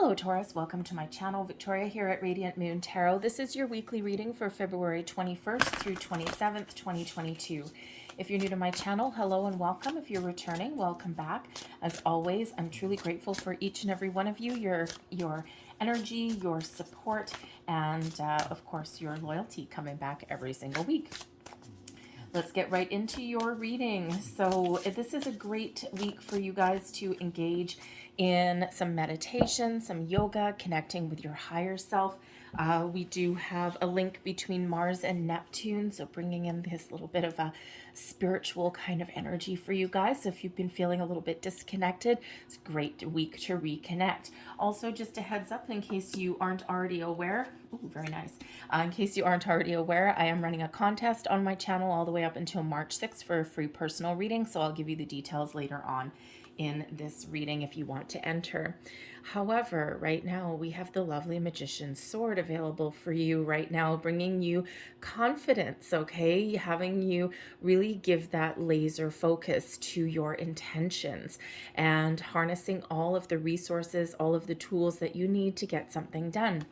Hello Taurus, welcome to my channel. Victoria here at Radiant Moon Tarot. This is your weekly reading for February 21st through 27th, 2022. If you're new to my channel, hello and welcome. If you're returning, welcome back. As always, I'm truly grateful for each and every one of you, your energy, your support, and of course your loyalty coming back every single week. Let's get right into your reading. So this is a great week for you guys to engage in some meditation, some yoga, connecting with your higher self. We do have a link between Mars and Neptune, so bringing in this little bit of a spiritual kind of energy for you guys. So if you've been feeling a little bit disconnected, it's a great week to reconnect. Also, just a heads up in case you aren't already aware. Ooh, very nice. In case you aren't already aware, I am running a contest on my channel all the way up until March 6th for a free personal reading, so I'll give you the details later on in this reading if you want to enter. However, right now we have the lovely Magician's Sword available for you right now, bringing you confidence, okay? Having you really give that laser focus to your intentions and harnessing all of the resources, all of the tools that you need to get something done.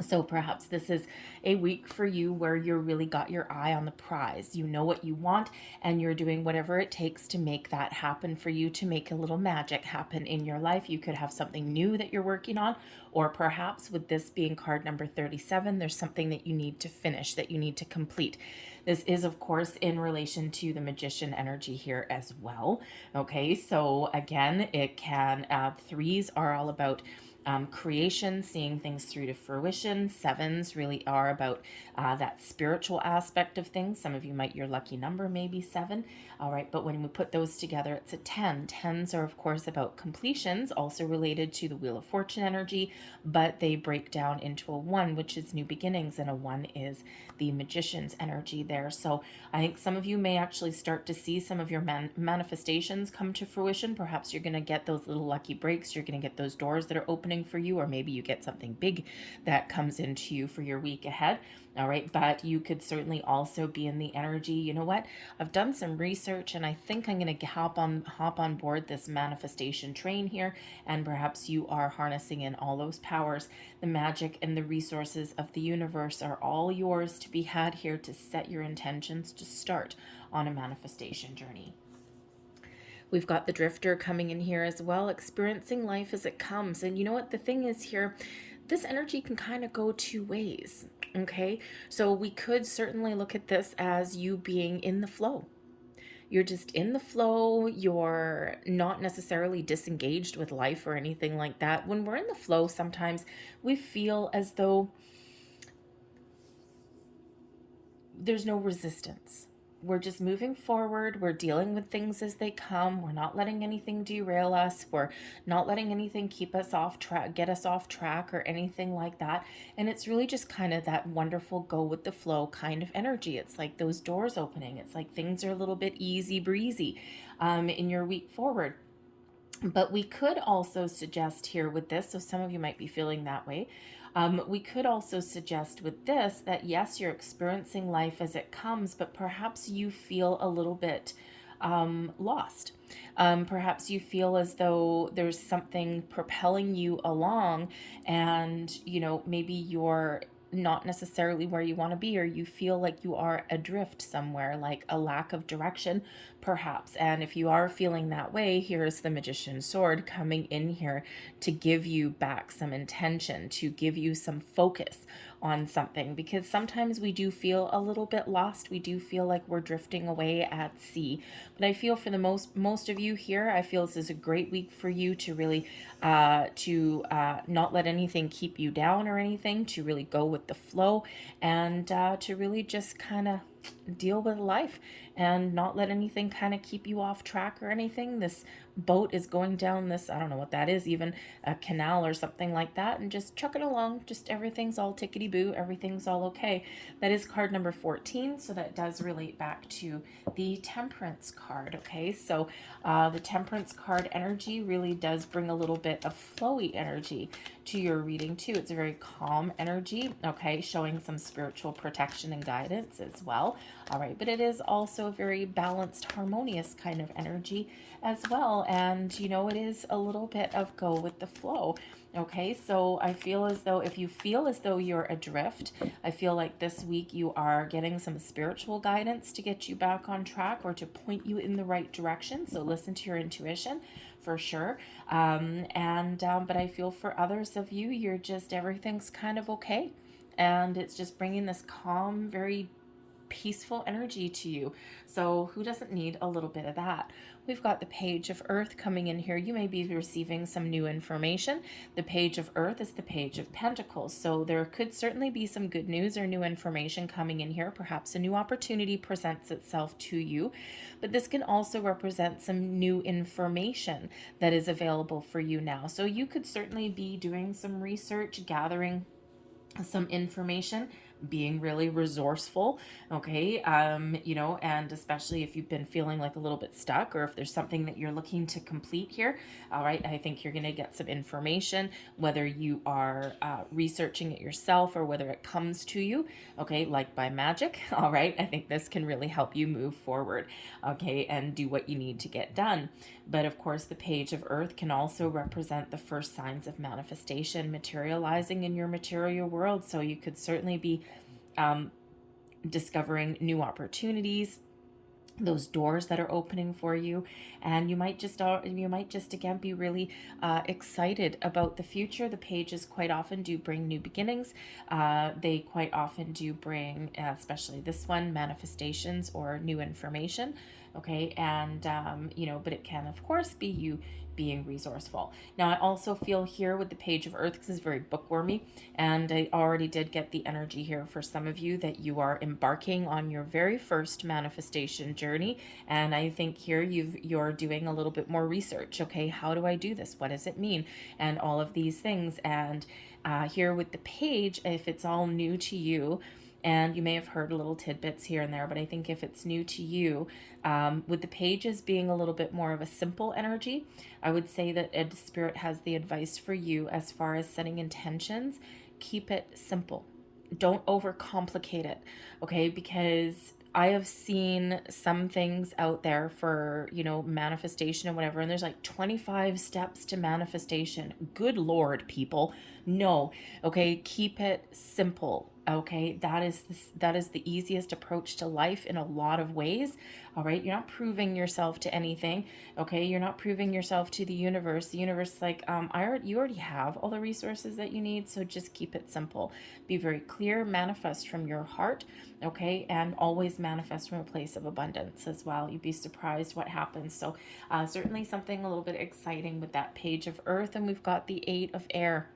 So perhaps this is a week for you where you're really got your eye on the prize. You know what you want and you're doing whatever it takes to make that happen for you, to make a little magic happen in your life. You could have something new that you're working on, or perhaps with this being card number 37, there's something that you need to finish, that you need to complete. This is, of course, in relation to the Magician energy here as well. Okay, so again, it can, threes are all about creation, seeing things through to fruition. Sevens really are about that spiritual aspect of things. Some of you might, your lucky number may be 7. All right, but when we put those together, it's a 10. Tens are, of course, about completions, also related to the Wheel of Fortune energy, but they break down into a 1, which is new beginnings, and a 1 is the Magician's energy there. So I think some of you may actually start to see some of your manifestations come to fruition. Perhaps you're going to get those little lucky breaks. You're going to get those doors that are opening for you, or maybe you get something big that comes into you for your week ahead. All right, but you could certainly also be in the energy, you know what, I've done some research and I think I'm going to hop on board this manifestation train here, and perhaps you are harnessing in all those powers. The magic and the resources of the universe are all yours to be had here to set your intentions to start on a manifestation journey. We've got the Drifter coming in here as well, experiencing life as it comes. And you know what the thing is here? This energy can kind of go two ways, okay? So we could certainly look at this as you being in the flow. You're just in the flow. You're not necessarily disengaged with life or anything like that. When we're in the flow, sometimes we feel as though there's no resistance. We're just moving forward. We're dealing with things as they come. We're not letting anything derail us. We're not letting anything keep us off track, get us off track or anything like that. And it's really just kind of that wonderful go with the flow kind of energy. It's like those doors opening. It's like things are a little bit easy breezy in your week forward. But we could also suggest here with this, so some of you might be feeling that way, we could also suggest with this that yes, you're experiencing life as it comes, but perhaps you feel a little bit lost. Perhaps you feel as though there's something propelling you along, and you know, maybe you're not necessarily where you want to be, or you feel like you are adrift somewhere, like a lack of direction perhaps. And if you are feeling that way, here's the Magician's Sword coming in here to give you back some intention, to give you some focus on something, because sometimes we do feel a little bit lost. We do feel like we're drifting away at sea. But I feel for the most of you here, I feel this is a great week for you to really not let anything keep you down or anything, to really go with the flow, and to really just kind of deal with life and not let anything kind of keep you off track or anything. This boat is going down this, I don't know what that is, even a canal or something like that, and just chuck it along. Just everything's all tickety-boo, everything's all okay. That is card number 14, so that does relate back to the Temperance card. Okay, so the Temperance card energy really does bring a little bit of flowy energy to your reading too. It's a very calm energy, okay, showing some spiritual protection and guidance as well. All right, but it is also a very balanced, harmonious kind of energy as well. and you know, it is a little bit of go with the flow. Okay, so I feel as though if you feel as though you're adrift, I feel like this week you are getting some spiritual guidance to get you back on track or to point you in the right direction. So listen to your intuition for sure. But I feel for others of you, you're just, everything's kind of okay. And it's just bringing this calm, very peaceful energy to you. So who doesn't need a little bit of that? We've got the Page of Earth coming in here. You may be receiving some new information. The Page of Earth is the Page of Pentacles. So there could certainly be some good news or new information coming in here. Perhaps a new opportunity presents itself to you. But this can also represent some new information that is available for you now. So you could certainly be doing some research, gathering some information, being really resourceful, okay, you know, and especially if you've been feeling like a little bit stuck, or if there's something that you're looking to complete here, all right, I think you're going to get some information, whether you are researching it yourself or whether it comes to you, okay, like by magic, all right, I think this can really help you move forward, okay, and do what you need to get done. But of course, the Page of Earth can also represent the first signs of manifestation materializing in your material world. So you could certainly be discovering new opportunities, those doors that are opening for you, and you might just again be really excited about the future. The pages quite often do bring new beginnings. They quite often do bring, especially this one, manifestations or new information. Okay, and you know, but it can of course be you being resourceful. Now I also feel here with the Page of Earth, this is very bookwormy, and I already did get the energy here for some of you that you are embarking on your very first manifestation journey, and I think here you're doing a little bit more research. Okay, how do I do this? What does it mean? And all of these things. And here with the page, if it's all new to you, and you may have heard little tidbits here and there, but I think if it's new to you, with the pages being a little bit more of a simple energy, I would say that Ed Spirit has the advice for you as far as setting intentions. Keep it simple. Don't overcomplicate it, okay? Because I have seen some things out there for, you know, manifestation and whatever, and there's like 25 steps to manifestation. Good Lord, people. No, okay? Keep it simple. Okay, that is the easiest approach to life in a lot of ways. All right, you're not proving yourself to anything. Okay, you're not proving yourself to the universe. The universe is like, you already have all the resources that you need, so just keep it simple. Be very clear, manifest from your heart, okay, and always manifest from a place of abundance as well. You'd be surprised what happens. So certainly something a little bit exciting with that Page of Earth, and we've got the 8 of Air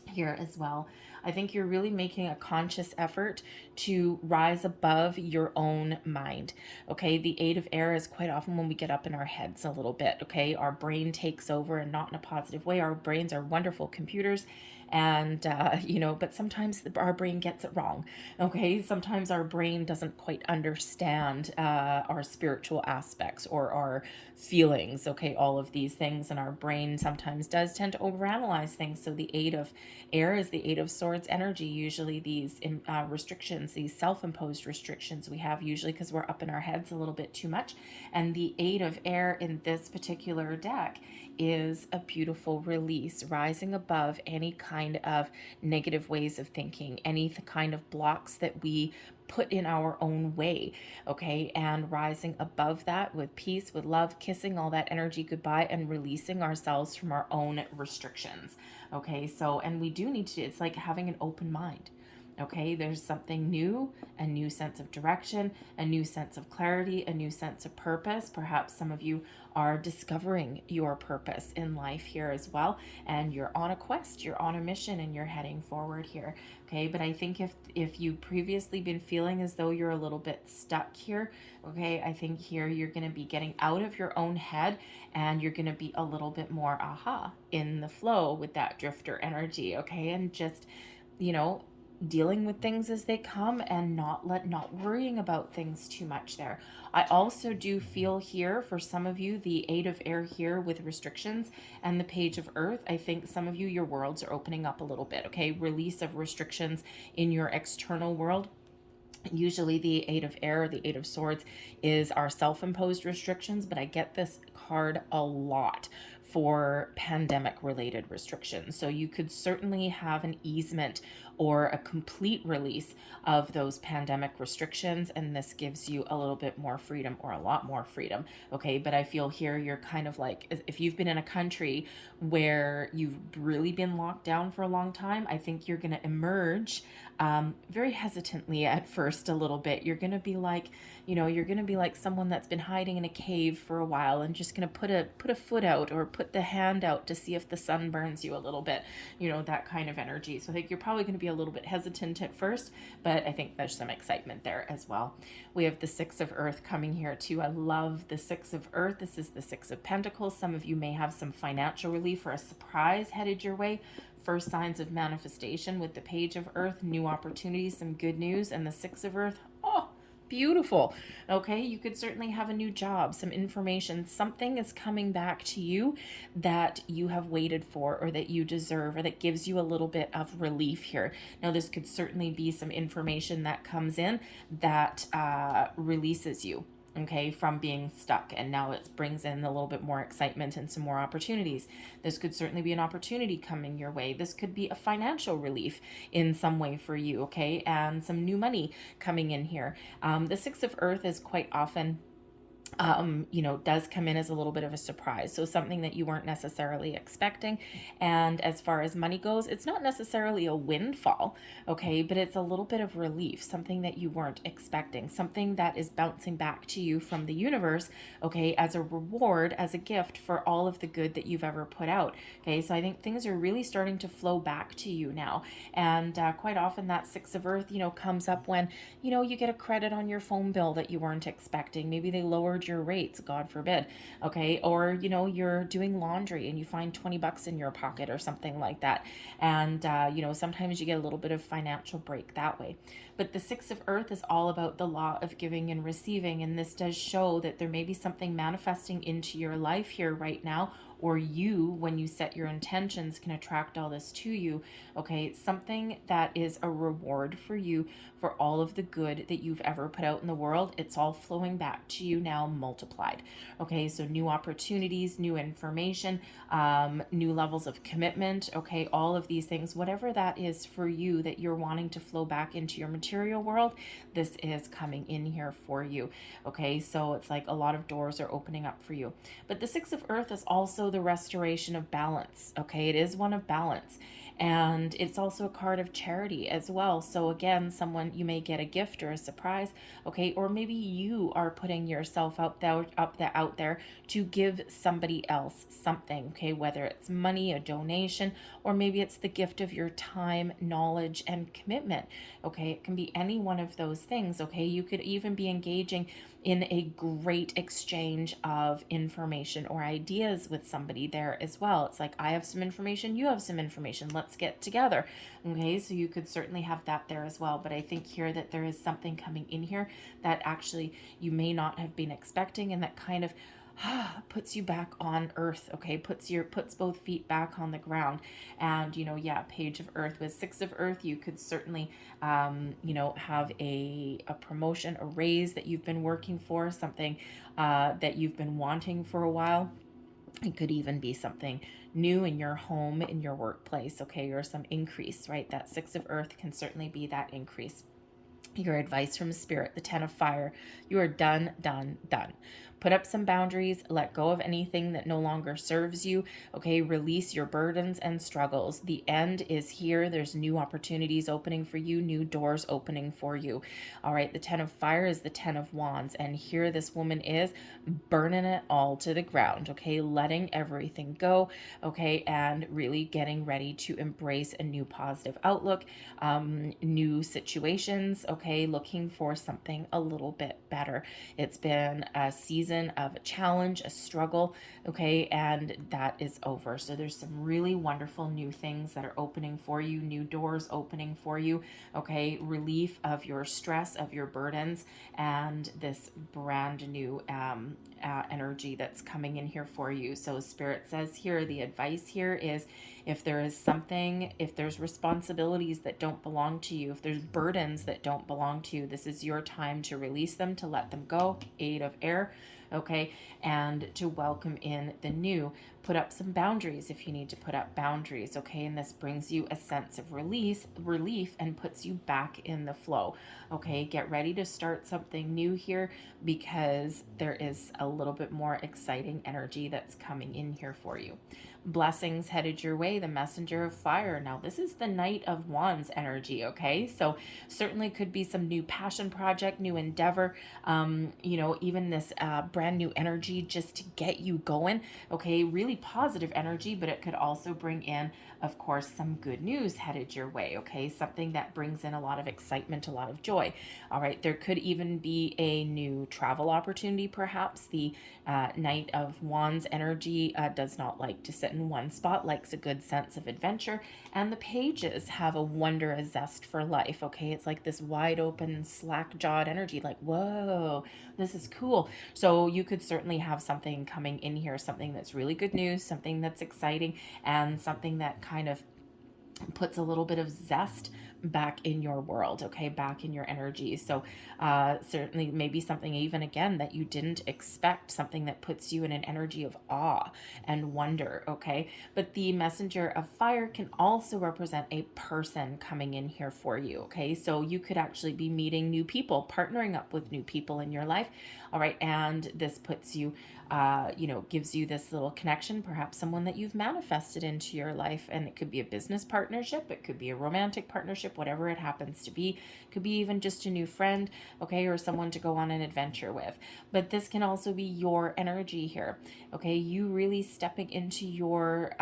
here as well. I think you're really making a conscious effort to rise above your own mind. Okay, the 8 of Air is quite often when we get up in our heads a little bit. Okay, our brain takes over, and not in a positive way. Our brains are wonderful computers, and you know, but sometimes our brain gets it wrong. Okay, sometimes our brain doesn't quite understand our spiritual aspects or our feelings. Okay, all of these things, and our brain sometimes does tend to overanalyze things. So the 8 of Air is the 8 of Swords energy. Usually these restrictions, these self-imposed restrictions we have, usually because we're up in our heads a little bit too much. And the 8 of Air in this particular deck is a beautiful release, rising above any kind of negative ways of thinking, any kind of blocks that we put in our own way, okay, and rising above that with peace, with love, kissing all that energy goodbye, and releasing ourselves from our own restrictions, okay. So, and we do need to, it's like having an open mind. Okay, there's something new, a new sense of direction, a new sense of clarity, a new sense of purpose. Perhaps some of you are discovering your purpose in life here as well, and you're on a quest, you're on a mission, and you're heading forward here. Okay, but I think if you previously been feeling as though you're a little bit stuck here, okay, I think here you're going to be getting out of your own head, and you're going to be a little bit more in the flow with that drifter energy, okay, and just, you know, dealing with things as they come, and not worrying about things too much there. I also do feel here for some of you the 8 of Air here with restrictions and the Page of Earth. I think some of you, your worlds are opening up a little bit, okay? Release of restrictions in your external world. Usually the Eight of Air, the Eight of Swords, is our self-imposed restrictions, but I get this card a lot for pandemic related restrictions. So you could certainly have an easement or a complete release of those pandemic restrictions, and this gives you a little bit more freedom, or a lot more freedom. Okay, but I feel here you're kind of like, if you've been in a country where you've really been locked down for a long time, I think you're going to emerge very hesitantly at first, a little bit. You're going to be like, you're going to be like someone that's been hiding in a cave for a while and just going to put a foot out or put the hand out to see if the sun burns you a little bit, that kind of energy. So I think you're probably going to be a little bit hesitant at first, but I think there's some excitement there as well. We have the Six of Earth coming here too. I love the Six of Earth. This is the Six of Pentacles. Some of you may have some financial relief or a surprise headed your way. First signs of manifestation with the Page of Earth, new opportunities, some good news, and the Six of Earth. Oh, beautiful. Okay, you could certainly have a new job, some information, something is coming back to you that you have waited for, or that you deserve, or that gives you a little bit of relief here. Now, this could certainly be some information that comes in that releases you, okay, from being stuck, and now it brings in a little bit more excitement and some more opportunities. This could certainly be an opportunity coming your way. This could be a financial relief in some way for you, okay, and some new money coming in here. The Six of Earth is quite often does come in as a little bit of a surprise. So something that you weren't necessarily expecting. And as far as money goes, it's not necessarily a windfall, okay, but it's a little bit of relief, something that you weren't expecting, something that is bouncing back to you from the universe, okay, as a reward, as a gift for all of the good that you've ever put out. Okay, so I think things are really starting to flow back to you now. And quite often that Six of Earth, comes up when, you get a credit on your phone bill that you weren't expecting. Maybe they lowered your rates, God forbid, okay, or you're doing laundry and you find $20 in your pocket or something like that, and sometimes you get a little bit of financial break that way. But the Six of Earth is all about the law of giving and receiving, and this does show that there may be something manifesting into your life here right now, or you, when you set your intentions, can attract all this to you, okay? Something that is a reward for you for all of the good that you've ever put out in the world. It's all flowing back to you now multiplied, okay? So new opportunities, new information, new levels of commitment, okay? All of these things, whatever that is for you that you're wanting to flow back into your material world, this is coming in here for you, okay? So it's like a lot of doors are opening up for you. But the Six of Earth is also the restoration of balance, okay? It is one of balance, and it's also a card of charity as well. So again, someone, you may get a gift or a surprise, okay, or maybe you are putting yourself out there to give somebody else something, okay, whether it's money, a donation, or maybe it's the gift of your time, knowledge, and commitment, okay? It can be any one of those things, okay? You could even be engaging in a great exchange of information or ideas with somebody there as well. It's like, I have some information, you have some information, let's get together, okay? So you could certainly have that there as well. But I think here that there is something coming in here that actually you may not have been expecting, and that kind of puts you back on earth, okay? Puts both feet back on the ground. And Page of Earth with Six of Earth, you could certainly have a promotion, a raise that you've been working for, something that you've been wanting for a while. It could even be something new in your home, in your workplace, okay, or some increase, right? That Six of Earth can certainly be that increase. Your advice from Spirit, the Ten of Fire, you are done. Put up some boundaries, let go of anything that no longer serves you, okay? Release your burdens and struggles. The end is here. There's new opportunities opening for you, new doors opening for you. All right, the Ten of Fire is the Ten of Wands, and here this woman is burning it all to the ground, okay? Letting everything go, okay? And really getting ready to embrace a new positive outlook, new situations, okay? Looking for something a little bit better. It's been a season of a challenge, a struggle, okay, and that is over. So there's some really wonderful new things that are opening for you, new doors opening for you, okay, relief of your stress, of your burdens, and this brand new energy that's coming in here for you. So Spirit says here, the advice here is If there is something, if there's responsibilities that don't belong to you, if there's burdens that don't belong to you, this is your time to release them, to let them go. Eight of air. Okay, and to welcome in the new. Put up some boundaries if you need to put up boundaries, okay? And this brings you a sense of relief, and puts you back in the flow, okay? Get ready to start something new here, because there is a little bit more exciting energy that's coming in here for you. Blessings headed your way, the messenger of fire. Now, this is the Knight of Wands energy, okay? So certainly could be some new passion project, new endeavor, even this brand new energy just to get you going, okay? Really positive energy, but it could also bring in, of course, some good news headed your way, okay? Something that brings in a lot of excitement, a lot of joy. All right, there could even be a new travel opportunity, perhaps. The Knight of Wands energy does not like to sit in one spot, likes a good sense of adventure. And the pages have a wonder, a zest for life, okay? It's like this wide open, slack-jawed energy, like, whoa, this is cool. So you could certainly have something coming in here, something that's really good news, something that's exciting, and something that kind of puts a little bit of zest back in your world, okay, back in your energy. So certainly maybe something even again that you didn't expect, something that puts you in an energy of awe and wonder, okay? But the messenger of fire can also represent a person coming in here for you, okay? So you could actually be meeting new people, partnering up with new people in your life, all right? And this puts you gives you this little connection, perhaps someone that you've manifested into your life. And it could be a business partnership, it could be a romantic partnership, whatever it happens to be. It could be even just a new friend, okay, or someone to go on an adventure with. But this can also be your energy here, okay? You really stepping into your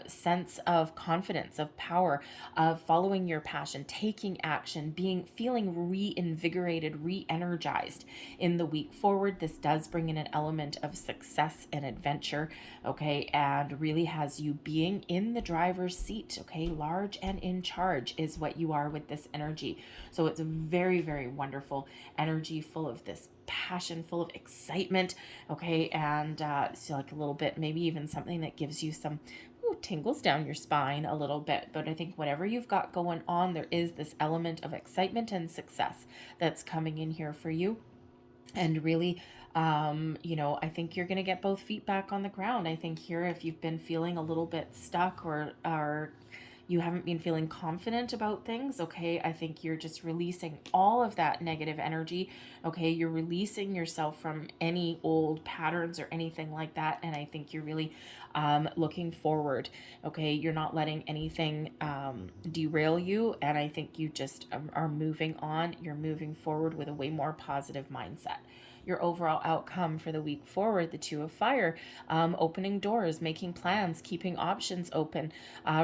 sense of confidence, of power, of following your passion, taking action, feeling reinvigorated, re-energized in the week forward. This does bring in an element of success and adventure, okay, and really has you being in the driver's seat, okay? Large and in charge is what you are with this energy. So it's a very, very wonderful energy, full of this passion, full of excitement, okay? And so like a little bit, maybe even something that gives you some tingles down your spine a little bit. But I think whatever you've got going on, there is this element of excitement and success that's coming in here for you. And really, I think you're going to get both feet back on the ground. I think here, if you've been feeling a little bit stuck, or you haven't been feeling confident about things, okay, I think you're just releasing all of that negative energy, okay? You're releasing yourself from any old patterns or anything like that. And I think you're really looking forward, okay? You're not letting anything derail you. And I think you just are moving on. You're moving forward with a way more positive mindset. Your overall outcome for the week forward, the Two of Fire, opening doors, making plans, keeping options open,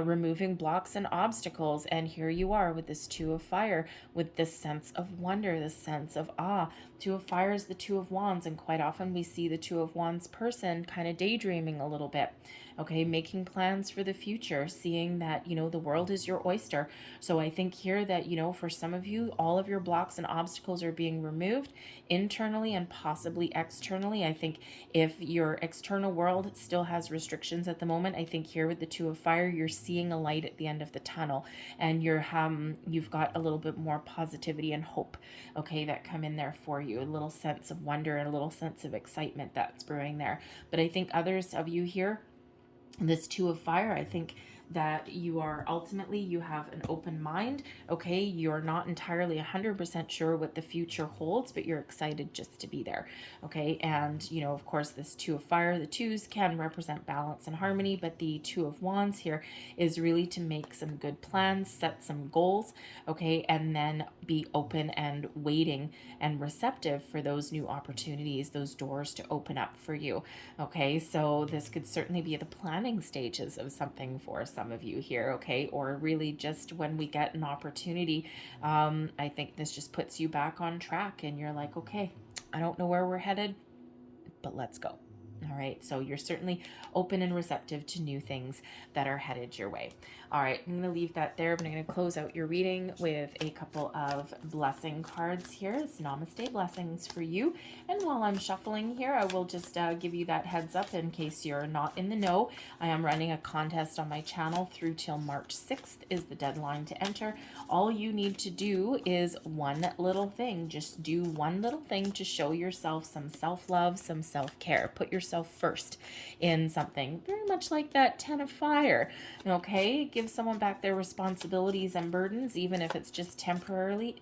removing blocks and obstacles. And here you are with this Two of Fire, with this sense of wonder, this sense of awe. Two of Fire is the Two of Wands, and quite often we see the Two of Wands person kind of daydreaming a little bit, okay, making plans for the future, seeing that, the world is your oyster. So I think here that, for some of you, all of your blocks and obstacles are being removed internally and possibly externally. I think if your external world still has restrictions at the moment, I think here with the Two of Fire, you're seeing a light at the end of the tunnel, and you've got a little bit more positivity and hope, okay, that come in there for you. A little sense of wonder and a little sense of excitement that's brewing there. But I think others of you here, this Two of Fire, I think that you have an open mind, okay? You're not entirely 100% sure what the future holds, but you're excited just to be there, okay? And, of course, this Two of Fire, the twos can represent balance and harmony, but the Two of Wands here is really to make some good plans, set some goals, okay? And then be open and waiting and receptive for those new opportunities, those doors to open up for you, okay? So this could certainly be the planning stages of something for some of you here, okay? Or really just when we get an opportunity, I think this just puts you back on track, and you're like, okay, I don't know where we're headed, but let's go. All right, so you're certainly open and receptive to new things that are headed your way. All right, I'm going to leave that there, but I'm going to close out your reading with a couple of blessing cards here. It's namaste blessings for you. And while I'm shuffling here, I will just give you that heads up in case you're not in the know. I am running a contest on my channel through till March 6th is the deadline to enter. All you need to do is one little thing. Just do one little thing to show yourself some self-love, some self-care. Put yourself first in something, very much like that 10 of fire. Okay, give someone back their responsibilities and burdens, even if it's just temporary,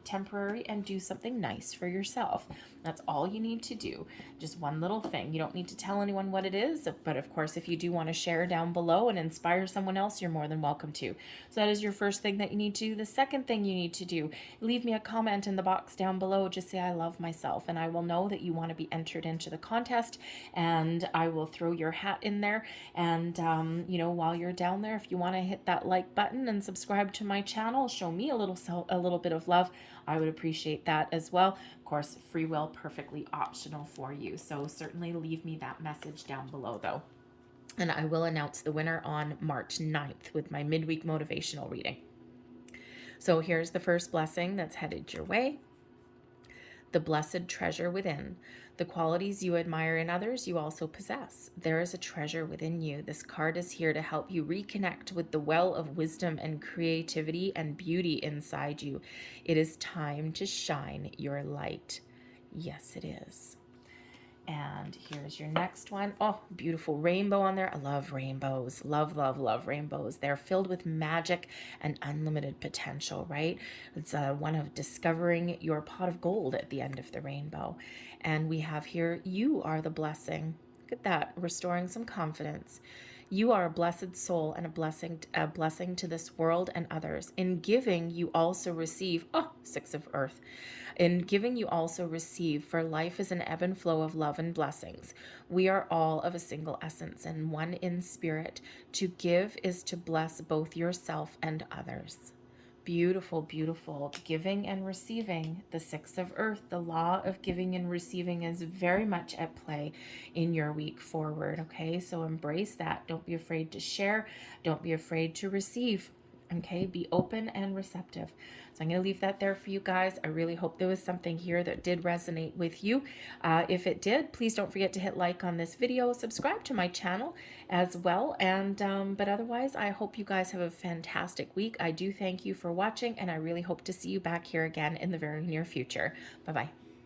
and do something nice for yourself. That's all you need to do. Just one little thing. You don't need to tell anyone what it is, but of course, if you do want to share down below and inspire someone else, you're more than welcome to. So that is your first thing that you need to do. The second thing you need to do, leave me a comment in the box down below. Just say, I love myself, and I will know that you want to be entered into the contest, and I will throw your hat in there. And, you know, while you're down there, if you want to hit that like button and subscribe to my channel, show me a little bit of love, I would appreciate that as well. Of course, free will, perfectly optional for you. So certainly leave me that message down below though. And I will announce the winner on March 9th with my midweek motivational reading. So here's the first blessing that's headed your way. The blessed treasure within. The qualities you admire in others, you also possess. There is a treasure within you. This card is here to help you reconnect with the well of wisdom and creativity and beauty inside you. It is time to shine your light. Yes, it is. And here's your next one. Oh, beautiful rainbow on there. I love rainbows. Love, love, love rainbows. They're filled with magic and unlimited potential, right? It's one of discovering your pot of gold at the end of the rainbow. And we have here, you are the blessing. Look at that, restoring some confidence. You are a blessed soul and a blessing to this world and others. In giving, you also receive, oh, 6 of earth. In giving, you also receive, for life is an ebb and flow of love and blessings. We are all of a single essence and one in spirit. To give is to bless both yourself and others. Beautiful, beautiful. Giving and receiving, the 6 of earth, the law of giving and receiving is very much at play in your week forward, okay? So embrace that. Don't be afraid to share. Don't be afraid to receive, okay? Be open and receptive. So I'm going to leave that there for you guys. I really hope there was something here that did resonate with you. If it did, please don't forget to hit like on this video, subscribe to my channel as well. And but otherwise, I hope you guys have a fantastic week. I do thank you for watching, and I really hope to see you back here again in the very near future. Bye-bye.